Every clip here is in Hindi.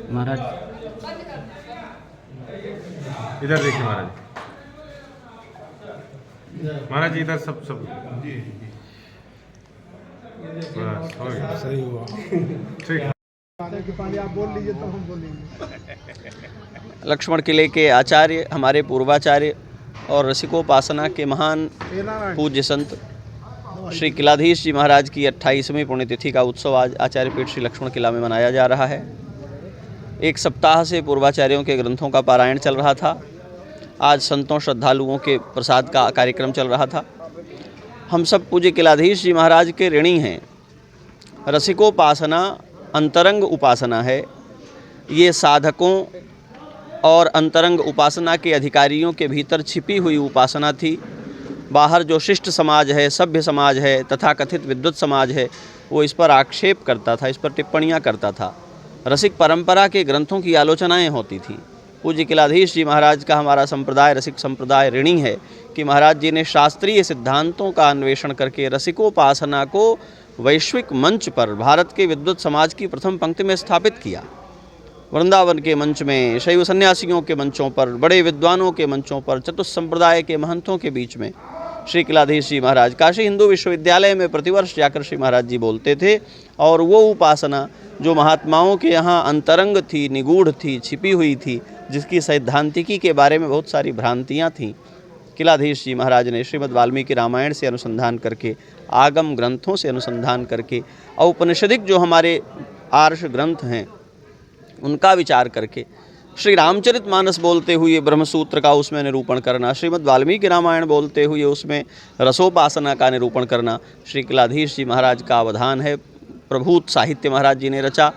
महाराज इधर देखिए महाराज, महाराज इधर सब सब बस हो गया, सही हुआ। ठीक। आप बोल लीजिए तो हम बोलेंगे। लक्ष्मण किले के आचार्य, हमारे पूर्वाचार्य और रसिकोपासना के महान पूज्य संत श्री किलाधीश जी महाराज की 28वीं पुण्यतिथि का उत्सव आज आचार्य पीठ श्री लक्ष्मण किला में मनाया जा रहा है। एक सप्ताह से पूर्वाचार्यों के ग्रंथों का पारायण चल रहा था। आज संतों श्रद्धालुओं के प्रसाद का कार्यक्रम चल रहा था। हम सब पूज्य किलाधीश जी महाराज के ऋणी हैं। रसिकोपासना अंतरंग उपासना है। ये साधकों और अंतरंग उपासना के अधिकारियों के भीतर छिपी हुई उपासना थी। बाहर जो शिष्ट समाज है, सभ्य समाज है, तथाकथित विद्वत समाज है, वो इस पर आक्षेप करता था, इस पर टिप्पणियां करता था। रसिक परंपरा के ग्रंथों की आलोचनाएं होती थी। पूज्य किलाधीश जी महाराज का हमारा संप्रदाय रसिक संप्रदाय ऋणी है कि महाराज जी ने शास्त्रीय सिद्धांतों का अन्वेषण करके रसिकोपासना को वैश्विक मंच पर भारत के विद्वत समाज की प्रथम पंक्ति में स्थापित किया। वृंदावन के मंच में, शैव सन्यासियों के मंचों पर, बड़े विद्वानों के मंचों पर, चतुस्संप्रदाय के महंतों के बीच में श्री किलाधीश जी महाराज काशी हिंदू विश्वविद्यालय में प्रतिवर्ष जाकर श्री महाराज जी बोलते थे। और वो उपासना जो महात्माओं के यहाँ अंतरंग थी, निगूढ़ थी, छिपी हुई थी, जिसकी सैद्धांतिकी के बारे में बहुत सारी भ्रांतियाँ थीं, किलाधीश जी महाराज ने श्रीमद् वाल्मीकि रामायण से अनुसंधान करके, आगम ग्रंथों से अनुसंधान करके, औपनिषदिक जो हमारे आर्ष ग्रंथ हैं उनका विचार करके, श्री रामचरितमानस बोलते हुए ब्रह्मसूत्र का उसमें निरूपण करना, श्रीमद् वाल्मीकि रामायण बोलते हुए उसमें रसोपासना का निरूपण करना, श्री किलाधीश जी महाराज का अवधान है। प्रभूत साहित्य महाराज जी ने रचा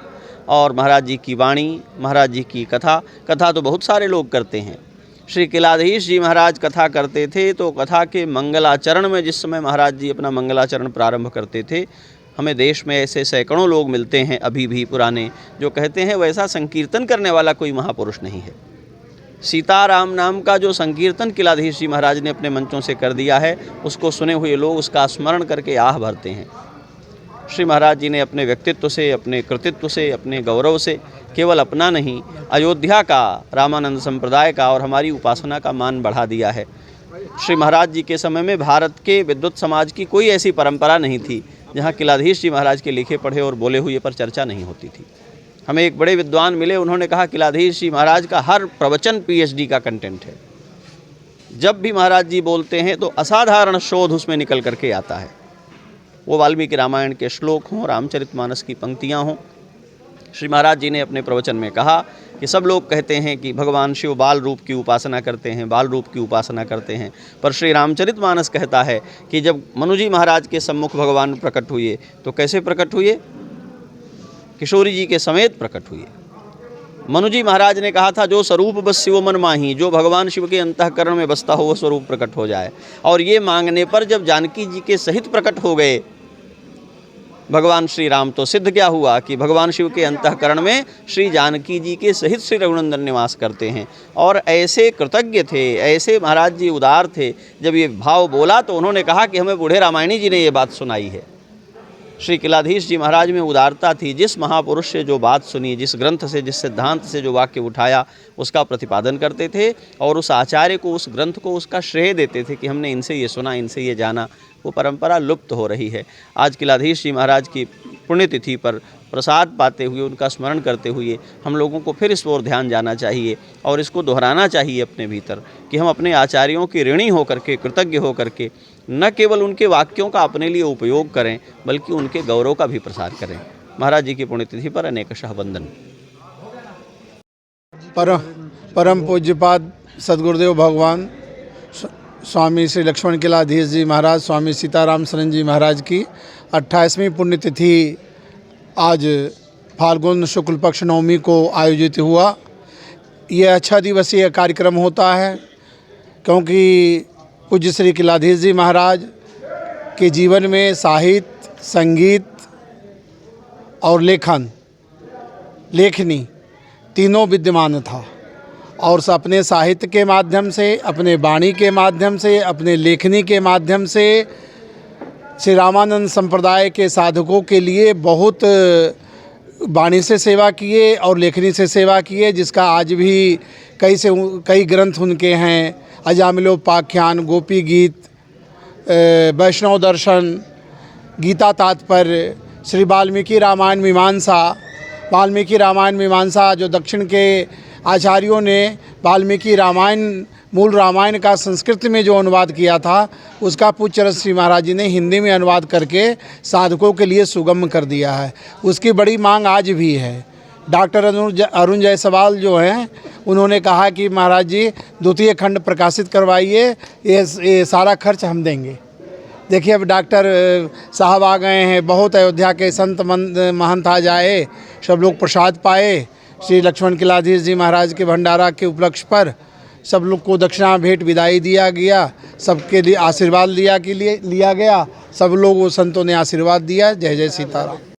और महाराज जी की वाणी, महाराज जी की कथा तो बहुत सारे लोग करते हैं। श्री किलाधीश जी महाराज कथा करते थे तो कथा के मंगलाचरण में जिस समय महाराज जी अपना मंगलाचरण प्रारंभ करते थे, हमें देश में ऐसे सैकड़ों लोग मिलते हैं अभी भी पुराने, जो कहते हैं वैसा संकीर्तन करने वाला कोई महापुरुष नहीं है। सीताराम नाम का जो संकीर्तन किलाधीश जी महाराज ने अपने मंचों से कर दिया है, उसको सुने हुए लोग उसका स्मरण करके आह भरते हैं। श्री महाराज जी ने अपने व्यक्तित्व से, अपने कृतित्व से, अपने गौरव से केवल अपना नहीं, अयोध्या का, रामानंद संप्रदाय का और हमारी उपासना का मान बढ़ा दिया है। श्री महाराज जी के समय में भारत के विद्वत समाज की कोई ऐसी परंपरा नहीं थी जहाँ किलाधीश जी महाराज के लिखे पढ़े और बोले हुए पर चर्चा नहीं होती थी। हमें एक बड़े विद्वान मिले, उन्होंने कहा किलाधीश जी महाराज का हर प्रवचन PhD का कंटेंट है। जब भी महाराज जी बोलते हैं तो असाधारण शोध उसमें निकल करके आता है। वो वाल्मीकि रामायण के श्लोक हों, रामचरितमानस की पंक्तियाँ हों। श्री महाराज जी ने अपने प्रवचन में कहा कि सब लोग कहते हैं कि भगवान शिव बाल रूप की उपासना करते हैं, बाल रूप की उपासना करते हैं, पर श्री रामचरितमानस कहता है कि जब मनुजी महाराज के सम्मुख भगवान प्रकट हुए तो कैसे प्रकट हुए? किशोरी जी के समेत प्रकट हुए। मनुजी महाराज ने कहा था जो स्वरूप बस शिव मन माही, जो भगवान शिव के अंतःकरण में बसता हो वो स्वरूप प्रकट हो जाए। और ये मांगने पर जब जानकी जी के सहित प्रकट हो गए भगवान श्री राम, तो सिद्ध क्या हुआ कि भगवान शिव के अंतःकरण में श्री जानकी जी के सहित श्री रघुनंदन निवास करते हैं। और ऐसे कृतज्ञ थे, ऐसे महाराज जी उदार थे। जब ये भाव बोला तो उन्होंने कहा कि हमें बूढ़े रामायणी जी ने ये बात सुनाई है। श्री किलाधीश जी महाराज में उदारता थी। जिस महापुरुष से जो बात सुनी, जिस ग्रंथ से, जिस सिद्धांत से जो वाक्य उठाया, उसका प्रतिपादन करते थे और उस आचार्य को, उस ग्रंथ को उसका श्रेय देते थे कि हमने इनसे ये सुना, इनसे ये जाना। वो परंपरा लुप्त हो रही है। आज किलाधीश जी महाराज की पुण्यतिथि पर प्रसाद पाते हुए, उनका स्मरण करते हुए हम लोगों को फिर इस ओर ध्यान जाना चाहिए और इसको दोहराना चाहिए अपने भीतर कि हम अपने आचार्यों के ऋणी होकर के, कृतज्ञ होकर के न केवल उनके वाक्यों का अपने लिए उपयोग करें बल्कि उनके गौरव का भी प्रसार करें। महाराज जी की पुण्यतिथि पर अनेकशः वंदन। परम पूज्यपाद सदगुरुदेव भगवान स्वामी श्री लक्ष्मण किलाधीश जी महाराज, स्वामी सीताराम शरण जी महाराज की 28वीं पुण्यतिथि आज फाल्गुन शुक्ल पक्ष नवमी को आयोजित हुआ। यह 6 दिवसीय कार्यक्रम होता है क्योंकि पूज्य श्री किलाधीश जी महाराज के जीवन में साहित्य, संगीत और लेखनी तीनों विद्यमान था और अपने साहित्य के माध्यम से, अपने वाणी के माध्यम से, अपने लेखनी के माध्यम से श्री रामानंद संप्रदाय के साधकों के लिए बहुत वाणी से सेवा किए और लेखनी से सेवा किए, जिसका आज भी कई ग्रंथ उनके हैं। अजामिलोपाख्यान, गोपी गीत, वैष्णव दर्शन, गीता तात्पर्य, श्री वाल्मीकि रामायण मीमांसा जो दक्षिण के आचार्यों ने वाल्मीकि रामायण, मूल रामायण का संस्कृत में जो अनुवाद किया था, उसका पूज्य चरण श्री महाराज जी ने हिंदी में अनुवाद करके साधकों के लिए सुगम कर दिया है। उसकी बड़ी मांग आज भी है। डॉक्टर अरुण जायसवाल जो हैं, उन्होंने कहा कि महाराज जी द्वितीय खंड प्रकाशित करवाइए, ये सारा खर्च हम देंगे। देखिए अब डॉक्टर साहब आ गए हैं, बहुत अयोध्या के संत महंत आज आए, सब लोग प्रसाद पाए। श्री लक्ष्मण किलाधीश जी महाराज के भंडारा के उपलक्ष्य पर सब लोग को दक्षिणा भेंट विदाई दिया गया, सबके लिए आशीर्वाद लिया गया, सब लोगों संतों ने आशीर्वाद दिया। जय जय सीताराम।